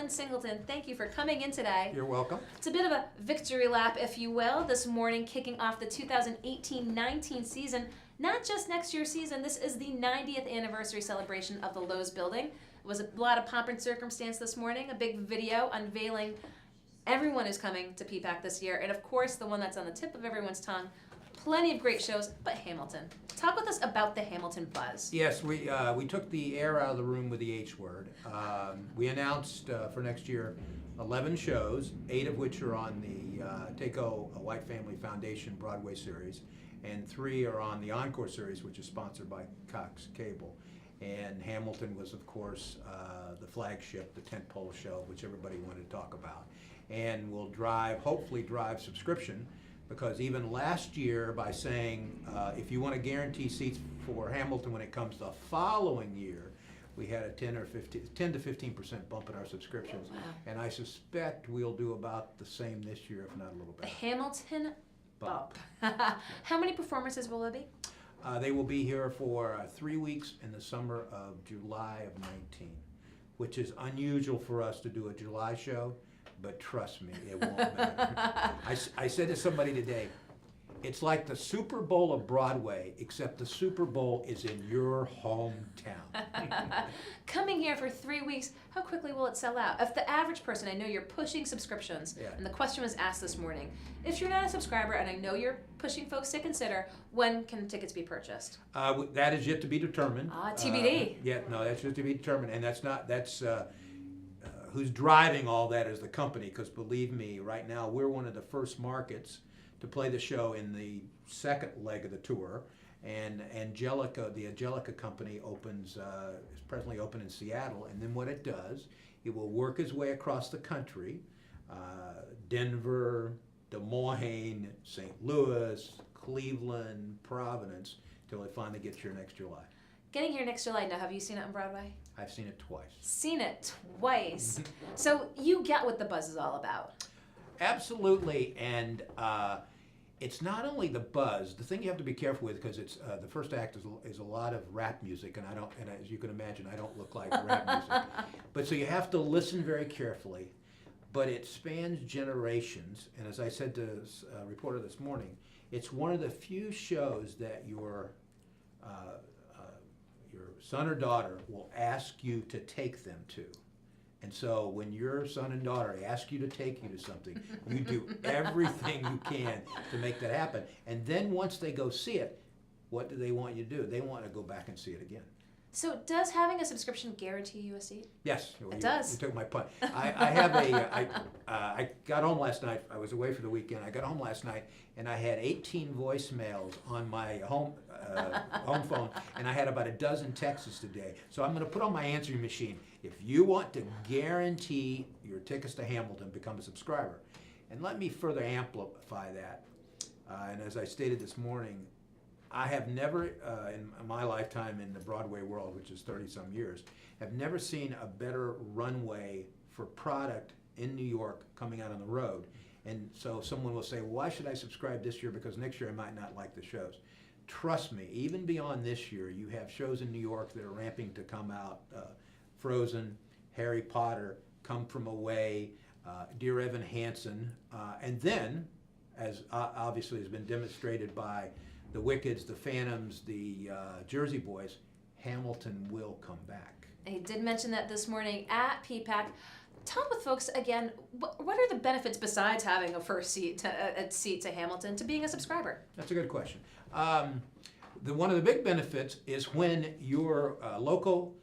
Lynn Singleton, thank you for coming in today. You're welcome. It's a bit of a victory lap, if you will, this morning, kicking off the 2018-19 season. Not just next year's season, this is the 90th anniversary celebration of the Lowe's building. It was a lot of pomp and circumstance this morning, a big video unveiling everyone who's coming to PPAC this year, and of course the one that's on the tip of everyone's tongue, plenty of great shows, but Hamilton. Talk with us about the Hamilton buzz. Yes, we took the air out of the room with the H word. We announced for next year 11 shows, 8 of which are on the Take-O White Family Foundation Broadway series, and 3 are on the Encore Series, which is sponsored by Cox Cable. And Hamilton was, of course, the flagship, the tentpole show, which everybody wanted to talk about. And will hopefully drive subscription, because even last year, by saying if you want to guarantee seats for Hamilton when it comes the following year, we had a 10 to 15% bump in our subscriptions. Wow. And I suspect we'll do about the same this year, if not a little The better. Hamilton bump. How many performances will there be? They will be here for 3 weeks in the summer of July of 19, which is unusual for us to do a July show, but trust me, it won't matter. I said to somebody today, it's like the Super Bowl of Broadway, except the Super Bowl is in your hometown. Coming here for 3 weeks, how quickly will it sell out? If the average person, I know you're pushing subscriptions, Yeah. and the question was asked this morning, if you're not a subscriber, and I know you're pushing folks to consider, when can tickets be purchased? That is yet to be determined. TBD. That's yet to be determined, and that's who's driving all that is the company, because believe me, right now we're one of the first markets to play the show in the second leg of the tour, and the Angelica company is presently open in Seattle, and then what it does, it will work its way across the country, Denver, Des Moines, St. Louis, Cleveland, Providence, till it finally gets here next July. Getting here next July. Now, have you seen it on Broadway? I've seen it twice. Seen it twice. So you get what the buzz is all about. Absolutely, and it's not only the buzz. The thing you have to be careful with, because it's the first act is a lot of rap music, and as you can imagine, I don't look like rap music. But so you have to listen very carefully. But it spans generations, and as I said to a reporter this morning, it's one of the few shows that your son or daughter will ask you to take them to. And so when your son and daughter ask you to take you to something, you do everything you can to make that happen. And then once they go see it, what do they want you to do? They want to go back and see it again. So does having a subscription guarantee you a seat? Yes. It does. You took my point. I got home last night. I was away for the weekend. I got home last night, and I had 18 voicemails on my home phone, and I had about a dozen texts today. So I'm going to put on my answering machine. If you want to guarantee your tickets to Hamilton, become a subscriber. And let me further amplify that. And as I stated this morning, I have never, in my lifetime in the Broadway world, which is 30-some years, have never seen a better runway for product in New York coming out on the road. And so someone will say, well, why should I subscribe this year? Because next year I might not like the shows. Trust me, even beyond this year, you have shows in New York that are ramping to come out. Frozen, Harry Potter, Come From Away, Dear Evan Hansen, and then, as obviously has been demonstrated by the Wickeds, the Phantoms, the Jersey Boys, Hamilton will come back. He did mention that this morning at PPAC. Talk with folks again, what are the benefits besides having a first seat to Hamilton to being a subscriber? That's a good question. One of the big benefits is when your local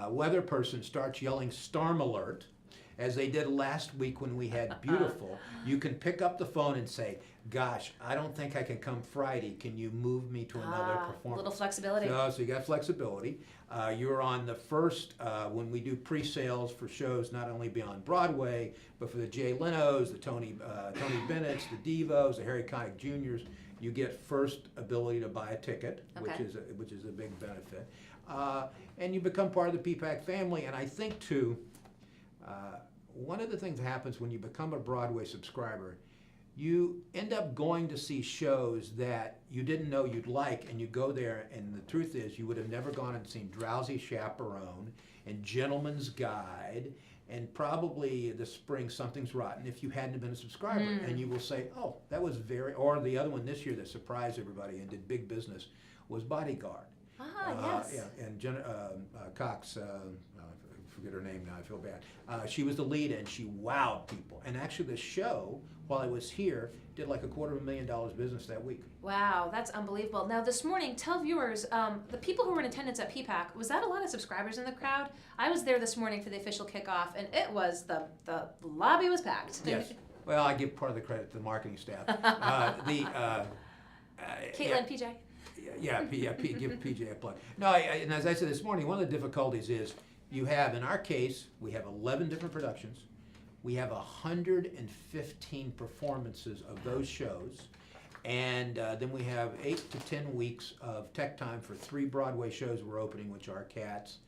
weather person starts yelling storm alert, as they did last week when we had beautiful, you can pick up the phone and say, gosh, I don't think I can come Friday. Can you move me to another performance? A little flexibility. So you got flexibility. You're on the first, when we do pre-sales for shows, not only beyond Broadway, but for the Jay Leno's, the Tony Bennett's, the Devos, the Harry Connick Juniors, you get first ability to buy a ticket, Okay. which is a big benefit. And you become part of the PPAC family. And I think, too, one of the things that happens when you become a Broadway subscriber, you end up going to see shows that you didn't know you'd like, and you go there, and the truth is you would have never gone and seen Drowsy Chaperone and Gentleman's Guide and probably this spring something's rotten if you hadn't been a subscriber. And you will say, oh, that was or the other one this year that surprised everybody and did big business was Bodyguard. Yes. Yeah, and Cox, I forget her name now, I feel bad. She was the lead and she wowed people. And actually the show, while I was here, did like $250,000 business that week. Wow, that's unbelievable. Now this morning, tell viewers, the people who were in attendance at PPAC, was that a lot of subscribers in the crowd? I was there this morning for the official kickoff, and it was, the lobby was packed. Yes. Well, I give part of the credit to the marketing staff. Caitlin, PJ. Give PJ a plug. No, and as I said this morning, one of the difficulties is you have, in our case, we have 11 different productions. We have 115 performances of those shows. And then we have 8 to 10 weeks of tech time for 3 Broadway shows we're opening, which are Cats,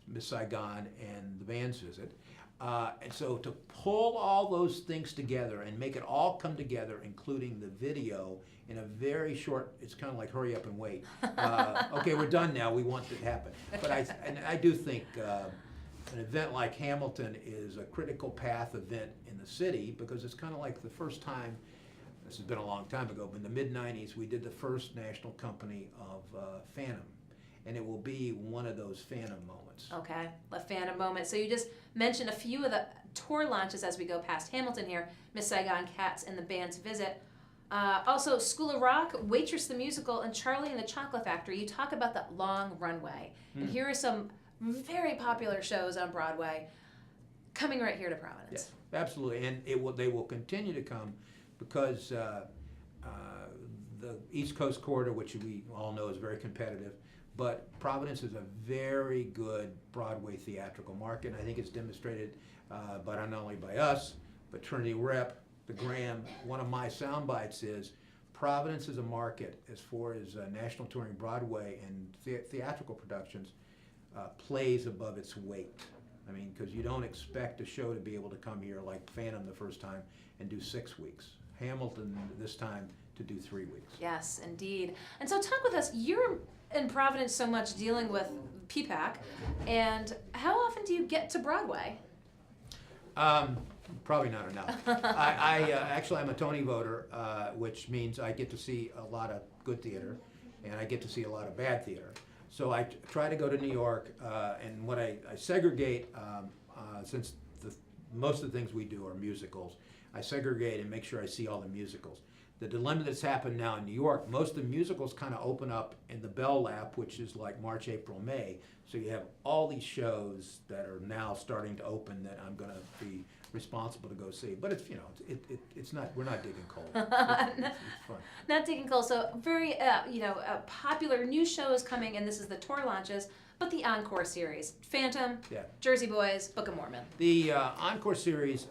Miss Saigon, and The Band's Visit. And so to pull all those things together and make it all come together, including the video, in a very short, it's kind of like hurry up and wait. Okay, we're done now, we want it to happen. But I do think an event like Hamilton is a critical path event in the city because it's kind of like the first time, this has been a long time ago, but in the mid-90s we did the first national company of Phantom. And it will be one of those Phantom moments. Okay, a Phantom moment. So you just mentioned a few of the tour launches as we go past Hamilton here, Miss Saigon, Cats, and The Band's Visit. Also, School of Rock, Waitress the Musical, and Charlie and the Chocolate Factory. You talk about that long runway. And here are some very popular shows on Broadway coming right here to Providence. Yes, absolutely. And they will continue to come because the East Coast corridor, which we all know is very competitive, but Providence is a very good Broadway theatrical market. And I think it's demonstrated but not only by us, but Trinity Rep, the Graham. One of my sound bites is Providence is a market as far as national touring Broadway and theatrical productions plays above its weight. I mean, because you don't expect a show to be able to come here like Phantom the first time and do 6 weeks. Hamilton this time to do 3 weeks. Yes, indeed. And so talk with us. You're in Providence so much dealing with PPAC, and how often do you get to Broadway? Probably not enough. Actually, I'm a Tony voter, which means I get to see a lot of good theater, and I get to see a lot of bad theater. So I try to go to New York, and what I segregate, since most of the things we do are musicals, I segregate and make sure I see all the musicals. The dilemma that's happened now in New York, most of the musicals kind of open up in the Bell Lap, which is like March, April, May. So you have all these shows that are now starting to open that I'm going to be responsible to go see. But it's, it's not, we're not digging coal. It's fun. Not digging coal. So very, popular new shows coming, and this is the tour launches, but the Encore Series. Phantom, Jersey Boys, Book of Mormon. The Encore Series,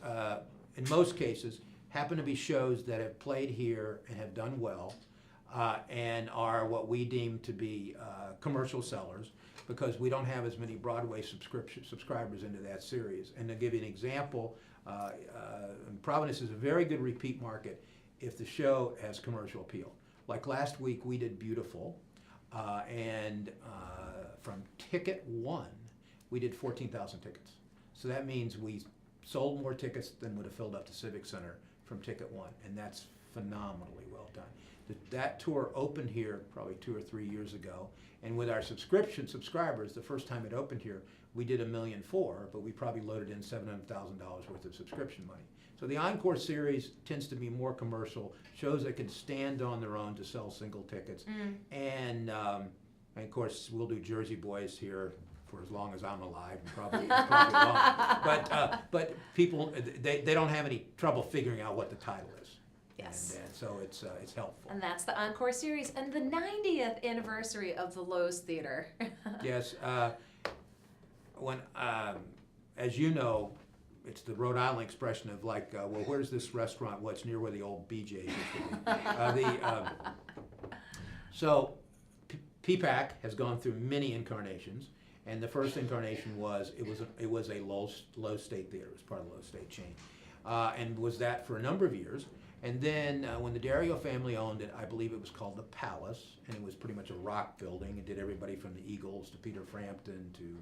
in most cases, happen to be shows that have played here and have done well and are what we deem to be commercial sellers because we don't have as many Broadway subscribers into that series. And to give you an example, Providence is a very good repeat market if the show has commercial appeal. Like last week we did Beautiful and from ticket 1 we did 14,000 tickets. So that means we sold more tickets than would have filled up the Civic Center from ticket 1, and that's phenomenally well done. That tour opened here probably 2 or 3 years ago, and with our subscribers, the first time it opened here, we did $1.4 million, but we probably loaded in $700,000 worth of subscription money. So the Encore Series tends to be more commercial, shows that can stand on their own to sell single tickets, and of course we'll do Jersey Boys here for as long as I'm alive, and probably long. But people, they don't have any trouble figuring out what the title is. Yes. And so it's helpful. And that's the Encore Series and the 90th anniversary of the Lowe's Theater. Yes. As you know, it's the Rhode Island expression of like, well, where's this restaurant? Well, it's near where the old BJ's used to be. So PPAC has gone through many incarnations. And the first incarnation was it was a Lowe's State Theater. It was part of the Lowe's State chain, and was that for a number of years. And then when the Dario family owned it, I believe it was called the Palace, and it was pretty much a rock building. It did everybody from the Eagles to Peter Frampton to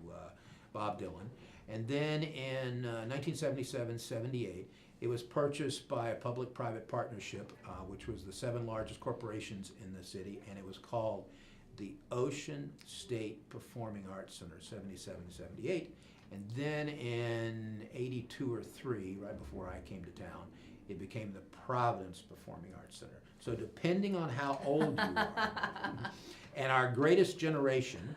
Bob Dylan. And then in 1977-78, it was purchased by a public-private partnership, which was the 7 largest corporations in the city, and it was called the Ocean State Performing Arts Center, 77-78. And then in 82 or 3, right before I came to town, it became the Providence Performing Arts Center. So depending on how old you are, and our greatest generation,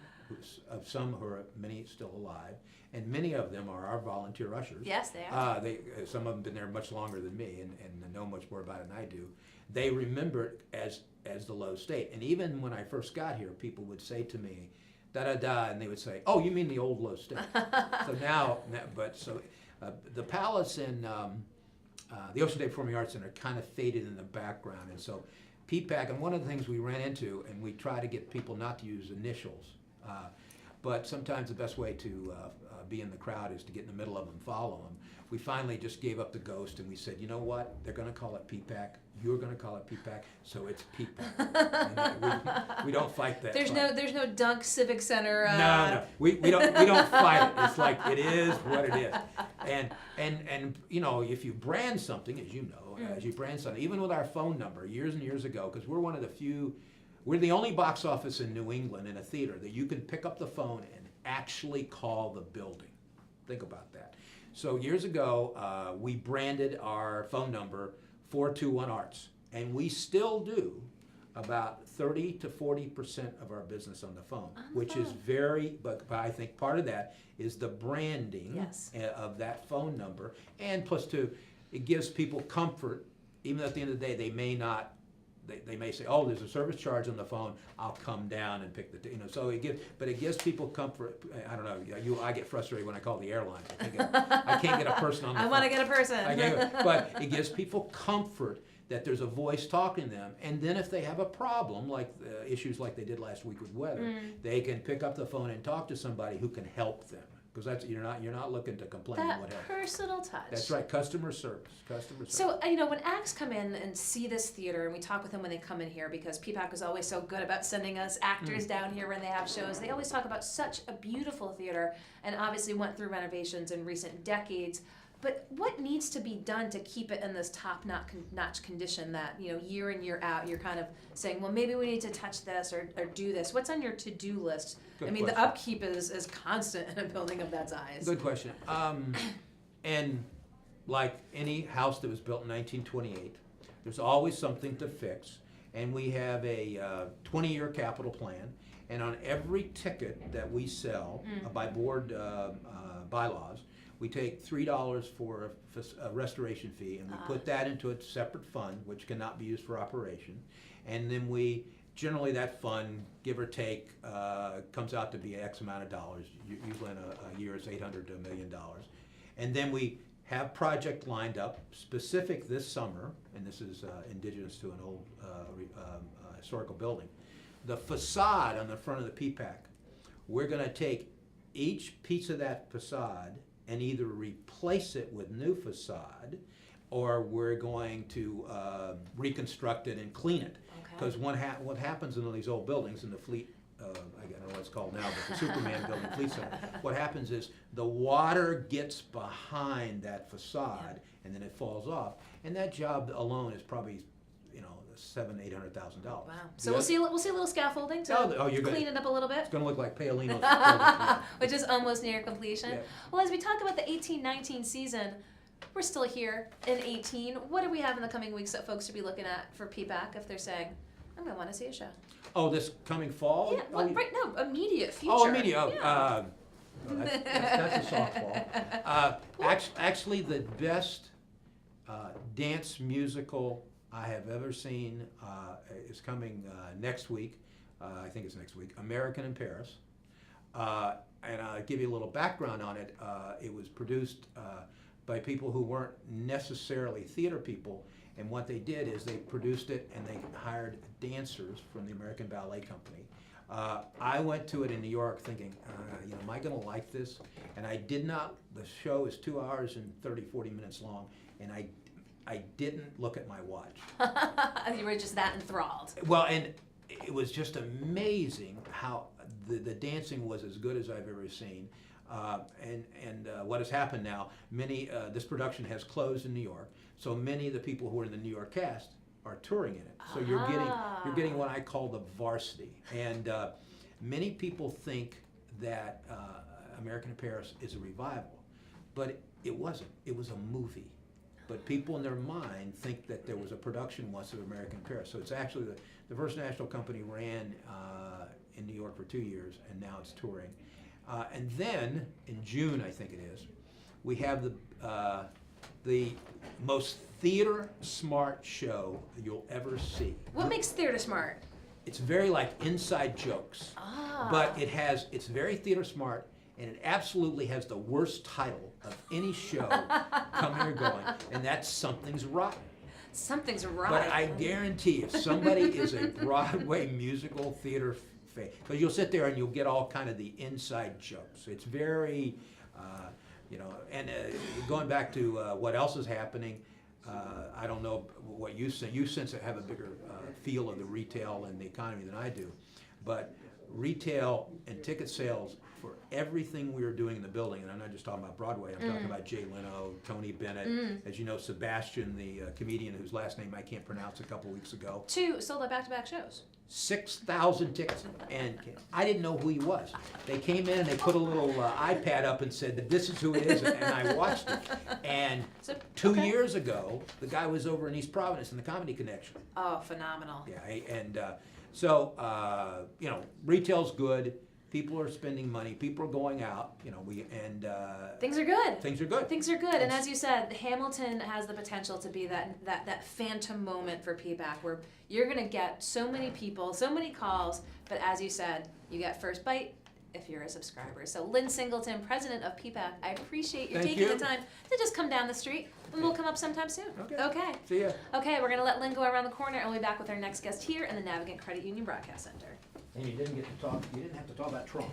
of some who are many still alive, and many of them are our volunteer ushers. Yes, they are. Some of them have been there much longer than me and know much more about it than I do. They remember it as the Low State. And even when I first got here, people would say to me, da-da-da, and they would say, oh, you mean the old Low State. The Palace and the Ocean State Performing Arts Center kind of faded in the background. And so PPAC, and one of the things we ran into, and we try to get people not to use initials, but sometimes the best way to be in the crowd is to get in the middle of them, follow them. We finally just gave up the ghost and we said, you know what? They're going to call it PPAC. You're going to call it PPAC, so it's PPAC. And we don't fight that. There's no Dunk Civic Center. No, we don't fight it. It's like it is what it is. And you know, if you brand something, as you know, as you brand something, even with our phone number years and years ago, because we're one of the few. We're the only box office in New England in a theater that you can pick up the phone and actually call the building. Think about that. So years ago, we branded our phone number 421 Arts, and we still do about 30 to 40% of our business on the phone, which is very, but I think part of that is the branding of that phone number, and plus too, it gives people comfort, even at the end of the day, they may not. They may say, "Oh, there's a service charge on the phone. I'll come down and pick the." So it gives people comfort. I don't know. I get frustrated when I call the airlines. I can't get a person on the phone. I want to get a person. But it gives people comfort that there's a voice talking to them, and then if they have a problem, like issues like they did last week with weather, they can pick up the phone and talk to somebody who can help them. Because that's you're not looking to complain. That whatever. Personal touch. That's right, customer service. So when acts come in and see this theater, and we talk with them when they come in here, because PPAC was always so good about sending us actors down here when they have shows. They always talk about such a beautiful theater, and obviously went through renovations in recent decades. But what needs to be done to keep it in this top-notch condition that, year in, year out, you're kind of saying, well, maybe we need to touch this or do this? What's on your to-do list? Good I mean, question. the upkeep is constant in a building of that size. Good question. And like any house that was built in 1928, there's always something to fix. And we have a 20-year capital plan. And on every ticket that we sell by board bylaws, we take $3 for a restoration fee, and we put that into a separate fund, which cannot be used for operation. And then generally that fund, give or take, comes out to be X amount of dollars. Usually in a year it's $800 to $1 million. And then we have project lined up, specific this summer, and this is indigenous to an old historical building. The facade on the front of the PPAC, we're going to take each piece of that facade and either replace it with new facade, or we're going to reconstruct it and clean it. Because what happens in these old buildings in the fleet, I don't know what it's called now, but the Superman building, Fleet Center, what happens is the water gets behind that facade and then it falls off. And that job alone is probably, $700,000-800,000. Wow. So we'll see a little scaffolding to clean it up a little bit. It's going to look like Paolino's which is almost near completion. Yeah. Well, as we talk about the 18-19 season, we're still here in 18. What do we have in the coming weeks that folks should be looking at for PPAC if they're saying, I'm going to want to see a show? Oh, this coming fall? Yeah, immediate future. Oh, immediate. Yeah. That's a softball. Actually, the best dance musical I have ever seen is coming next week. I think it's next week. American in Paris. And I'll give you a little background on it. It was produced by people who weren't necessarily theater people. And what they did is they produced it and they hired dancers from the American Ballet Company. I went to it in New York thinking, am I going to like this? And I did not. The show is 2 hours and 40 minutes long, and I didn't look at my watch. You were just that enthralled. Well, and it was just amazing how the dancing was as good as I've ever seen. And what has happened now, this production has closed in New York, so many of the people who are in the New York cast are touring in it. So you're getting what I call the varsity. And many people think that American in Paris is a revival, but it wasn't. It was a movie. But people in their mind think that there was a production once of American in Paris. So it's actually the First National Company ran in New York for 2 years, and now it's touring. And then in June, I think it is, we have the most theater smart show you'll ever see. What makes theater smart? It's very like inside jokes, but it's very theater smart, and it absolutely has the worst title of any show coming or going, and that's Something's Rotten. Something's rotten. But I guarantee if somebody is a Broadway musical theater fan, because you'll sit there and you'll get all kind of the inside jokes. It's very, and going back to what else is happening, I don't know what you sense. You sense have a bigger feel of the retail and the economy than I do, but retail and ticket sales for everything we are doing in the building, and I'm not just talking about Broadway, I'm talking about Jay Leno, Tony Bennett, as you know, Sebastian, the comedian whose last name I can't pronounce, a couple weeks ago. 2 sold out back-to-back shows. 6,000 tickets, and I didn't know who he was. They came in and they put a little iPad up and said that this is who it is, and I watched it. And 2 years ago, the guy was over in East Providence in the Comedy Connection. Oh, phenomenal. Yeah, and so retail's good. People are spending money. People are going out. Things are good. Things are good. Things are good, and as you said, Hamilton has the potential to be that phantom moment for PPAC, where you're going to get so many people, so many calls, but as you said, you get first bite if you're a subscriber. So Lynn Singleton, president of PPAC, I appreciate you taking the time to just come down the street, and we'll come up sometime soon. Okay. See ya. Okay, we're going to let Lynn go around the corner, and we'll be back with our next guest here in the Navigant Credit Union Broadcast Center. And you didn't have to talk about Trump.